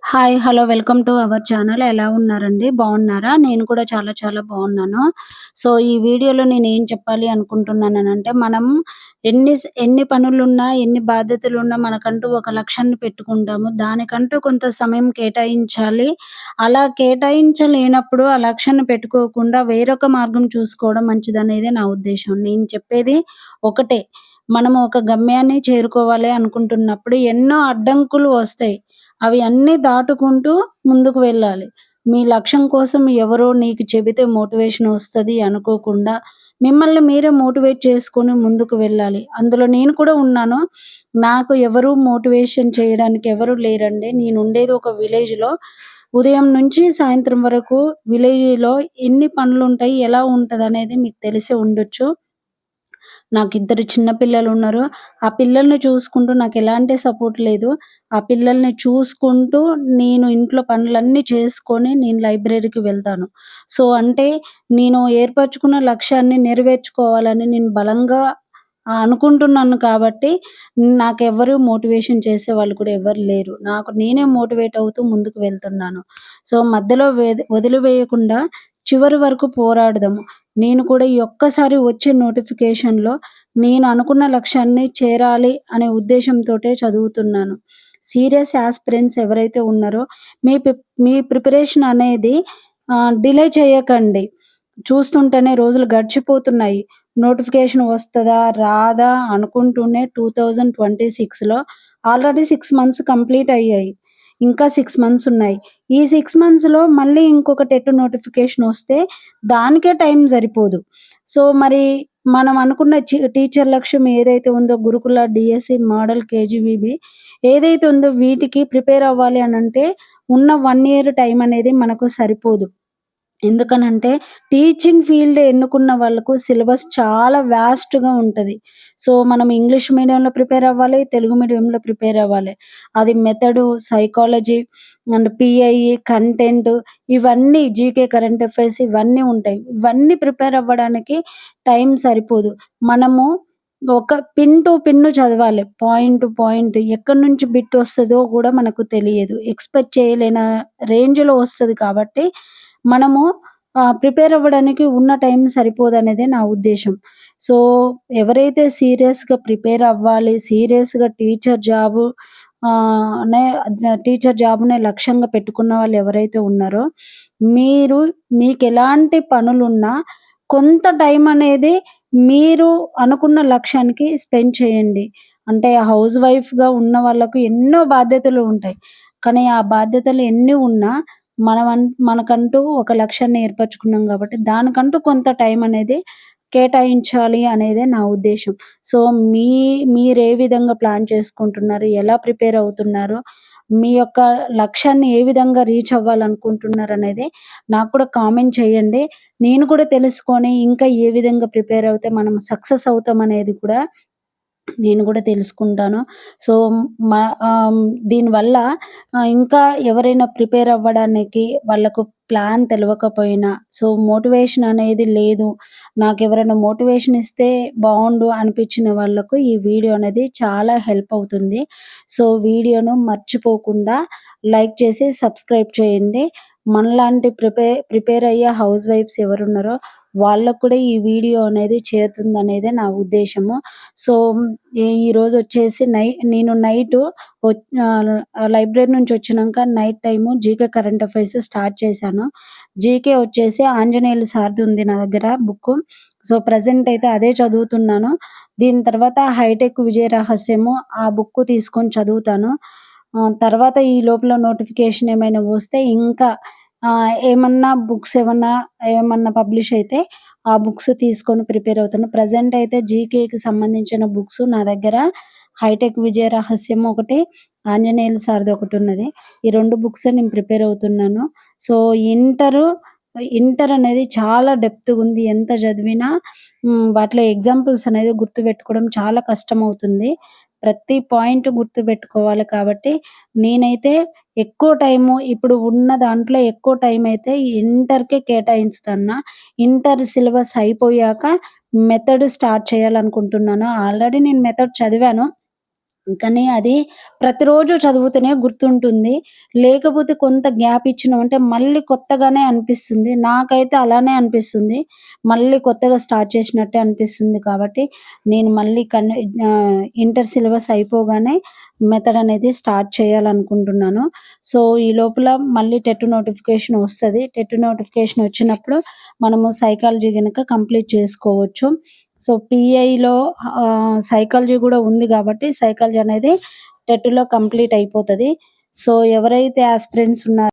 Hi. Hello. Welcome to our channel. ఎలా ఉన్నారండి? బాగున్నారా? నేను కూడా చాలా చాలా బాగున్నాను. సో, ఈ వీడియోలో నేనేం చెప్పాలి అనుకుంటున్నాననంటే, మనం ఎన్ని పనులున్నా, ఎన్ని బాధ్యతలున్నా మనకంటూ ఒక లక్ష్యాన్ని పెట్టుకుంటాము. దానికంటూ కొంత సమయం కేటాయించాలి. అలా కేటాయించలేనప్పుడు ఆ లక్ష్యాన్ని పెట్టుకోకుండా వేరొక మార్గం చూసుకోవడం మంచిదనేదే నా ఉద్దేశ్యం. నేను చెప్పేది ఒకటే. మనము ఒక గమ్యాన్ని చేరుకోవాలి అనుకుంటున్నప్పుడు ఎన్నో అడ్డంకులు వస్తాయి. అవి అన్నీ దాటుకుంటూ ముందుకు వెళ్ళాలి. మీ లక్ష్యం కోసం ఎవరో నీకు చెబితే మోటివేషన్ వస్తది అనుకోకుండా, మిమ్మల్ని మీరే మోటివేట్ చేసుకొని ముందుకు వెళ్ళాలి. అందులో నేను కూడా ఉన్నాను. నాకు ఎవరు మోటివేషన్ చేయడానికి ఎవరు లేరండి. నేనుండేది ఒక విలేజ్‌లో. ఉదయం నుంచి సాయంత్రం వరకు విలేజ్‌లో ఎన్ని పనులుంటాయి, ఎలా ఉంటదనేది మీకు తెలిసే ఉండొచ్చు. నాకిద్దరు చిన్న పిల్లలున్నారు. ఆ పిల్లల్ని చూసుకుంటూ నాకెలాంటి సపోర్ట్ లేదు. ఆ పిల్లల్ని చూసుకుంటూ నేను ఇంట్లో పనులన్నీ చేసుకొని నేను లైబ్రరీకి వెళ్తాను. సో, అంటే నేను ఏర్పరచుకున్న లక్ష్యాన్ని నెరవేర్చుకోవాలని నేను బలంగా అనుకుంటున్నాను కాబట్టి నాకెవ్వరు మోటివేషన్ చేసేవాళ్ళు కూడా ఎవ్వరు లేరు. నాకు నేనే మోటివేట్ అవుతూ ముందుకు వెళ్తున్నాను. సో, మధ్యలో వదిలివేయకుండా చివరి వరకు పోరాడదాము. నేను కూడా ఈ ఒక్కసారి వచ్చే నోటిఫికేషన్‌లో నేను అనుకున్న లక్ష్యాన్ని చేరాలి అనే ఉద్దేశంతోటే చదువుతున్నాను. సీరియస్ యాస్పిరెంట్స్ ఎవరైతే ఉన్నారో మీ ప్రిపరేషన్ అనేది డిలే చేయకండి. చూస్తుంటేనే రోజులు గడిచిపోతున్నాయి. నోటిఫికేషన్ వస్తదా? రాదా? అనుకుంటూనే 2026లో ఆల్రెడీ 6 మంత్స్ కంప్లీట్ అయ్యాయి. ఇంకా 6 మంత్స్ ఉన్నాయి. ఈ 6 మంత్స్‌లో మళ్ళీ ఇంకొక టెట్ నోటిఫికేషన్ వస్తే దానికే టైం సరిపోదు. సో, మరి మనం అనుకున్న టీచర్ లక్ష్యం ఏదైతే ఉందో గురుకుల, డీఎస్సీ, మోడల్, కేజీబీవీ ఏదైతే ఉందో వీటికి ప్రిపేర్ అవ్వాలి అనంటే ఉన్న 1 ఇయర్ టైం అనేది మనకు సరిపోదు. ఎందుకనంటే టీచింగ్ ఫీల్డ్ ఎన్నుకున్న వాళ్ళకు సిలబస్ చాలా వాస్ట్‌గా ఉంటది. సో, మనం ఇంగ్లీష్ మీడియంలో ప్రిపేర్ అవ్వాలి, తెలుగు మీడియంలో ప్రిపేర్ అవ్వాలి. అది మెథడు, సైకాలజీ అండ్ పీఐఈ, కంటెంట్ ఇవన్నీ జీకే, కరెంట్ అఫైర్స్ ఇవన్నీ ఉంటాయి. ఇవన్నీ ప్రిపేర్ అవ్వడానికి టైం సరిపోదు. మనము ఒక పిన్ టు పిన్ చదవాలి. పాయింట్ టు పాయింట్ ఎక్కడి నుంచి బిట్ వస్తదో గూడా మనకు తెలియదు. ఎక్స్‌పెక్ట్ చేయలేని రేంజ్‌లో వస్తది కాబట్టి మనము ప్రిపేర్ అవ్వడానికి ఉన్న టైం సరిపోదనేదే నా ఉద్దేశ్యం. సో, ఎవరైతే సీరియస్‌గా ప్రిపేర్ అవ్వాలి, సీరియస్‌గా నే టీచర్ జాబ్‌నే లక్ష్యంగా పెట్టుకున్న వాళ్ళు ఎవరైతే ఉన్నారో, మీరు మీకెలాంటి పనులున్నా కొంత టైం అనేది మీరు అనుకున్న లక్ష్యానికి స్పెండ్ చేయండి. అంటే హౌస్ వైఫ్‌గా ఉన్న వాళ్ళకు ఎన్నో బాధ్యతలు ఉంటాయి. కానీ ఆ బాధ్యతలు ఎన్ని ఉన్నా మనకంటూ ఒక లక్ష్యాన్ని ఏర్పరచుకున్నాం గాబట్టి, దానికంటూ కొంత టైం అనేది కేటాయించాలి అనేదే నా ఉద్దేశ్యం. సో, మీరే విధంగా ప్లాన్ చేసుకుంటున్నారు? ఎలా ప్రిపేర్ అవుతున్నారు? మీ యొక్క లక్ష్యాన్ని ఏ విధంగా రీచ్ అవ్వాలనుకుంటున్నారనేది నాకు కూడా కామెంట్ చేయండి. నేను కూడా తెలుసుకొని ఇంకా ఏ విధంగా ప్రిపేర్ అవుతే మనం సక్సెస్ అవుతామనేది కూడా నేను గూడా తెలుసుకుంటాను. సో, మ దీనివల్ల ఇంకా ఎవరైనా ప్రిపేర్ అవ్వడానికి వాళ్ళకు ప్లాన్ తెలవకపోయినా, సో, మోటివేషన్ అనేది లేదు. నాకెవరైనా మోటివేషన్ ఇస్తే బావుండు అనిపించిన వాళ్ళకు ఈ వీడియో అనేది చాలా హెల్ప్ అవుతుంది. సో, వీడియోను మర్చిపోకుండా లైక్ చేసి సబ్స్క్రైబ్ చేయండి. మనలాంటి ప్రిపేర్ అయ్యే హౌస్ వైఫ్స్ ఎవరున్నారో వాళ్ళకి కూడా ఈ వీడియో అనేది చేరుతుందనేదే నా ఉద్దేశము. సో, ఈరోజొచ్చేసి నేను నైటు లైబ్రరీ నుంచొచ్చినంక night time GK current affairs start చేశాను. జీకే వచ్చేసి ఆంజనేయులు సార్‌ది ఉంది నా దగ్గర బుక్కు. సో, ప్రెజెంట్ అయితే అదే చదువుతున్నాను. దీని తర్వాత హైటెక్ విజయ రహస్యము ఆ బుక్కు తీసుకొని చదువుతాను. తర్వాత ఈ లోపల నోటిఫికేషన్ ఏమైనా వస్తే ఇంకా ఏమన్నా బుక్స్ ఏమన్నా పబ్లిష్ అయితే ఆ బుక్స్ తీసుకొని ప్రిపేర్ అవుతాను. ప్రెజెంట్ అయితే జీకేకి సంబంధించిన బుక్స్ నా దగ్గర హైటెక్ విజయ రహస్యం ఒకటి, ఆంజనేయులు సార్‌ది ఒకటున్నది. ఈ 2 బుక్సే నేను ప్రిపేర్ అవుతున్నాను. సో, ఇంటర్ అనేది చాలా డెప్త్‌గుంది. ఎంత చదివినా వాటిలో ఎగ్జాంపుల్స్ అనేది గుర్తుపెట్టుకోవడం చాలా కష్టమవుతుంది. ప్రతి పాయింట్ గుర్తుపెట్టుకోవాలి కాబట్టి నేనైతే ఎక్కువ టైము ఇప్పుడు ఉన్న దాంట్లో ఎక్కువ టైమయితే ఇంటర్‌కే కేటాయించుతన్నా. ఇంటర్ సిలబస్ అయిపోయాక మెథడ్ స్టార్ట్ చేయాలనుకుంటున్నాను. ఆల్రెడీ నేను మెథడ్ చదివాను. కానీ అది ప్రతిరోజు చదువుతేనే గుర్తుంటుంది. లేకపోతే కొంత గ్యాప్ ఇచ్చినామంటే మళ్ళీ కొత్తగానే అనిపిస్తుంది. నాకైతే అలానే అనిపిస్తుంది. మళ్ళీ కొత్తగా స్టార్ట్ చేసినట్టే అనిపిస్తుంది కాబట్టి నేను మళ్ళీ ఇంటర్ సిలబస్ అయిపోగానే మెథడ్ అనేది స్టార్ట్ చేయాలనుకుంటున్నాను. సో, ఈ లోపల మళ్ళీ టెట్ నోటిఫికేషన్ వస్తది. టెట్ నోటిఫికేషన్ వచ్చినప్పుడు మనము సైకాలజీ గనక కంప్లీట్ చేసుకోవచ్చు. సో, పీఐలో సైకాలజీ గూడా ఉంది గాబట్టి, సైకాలజీ అనేది టెట్‌లో కంప్లీట్ అయిపోతది. సో, ఎవరైతే యాస్పిరెంట్స్ ఉన్నారో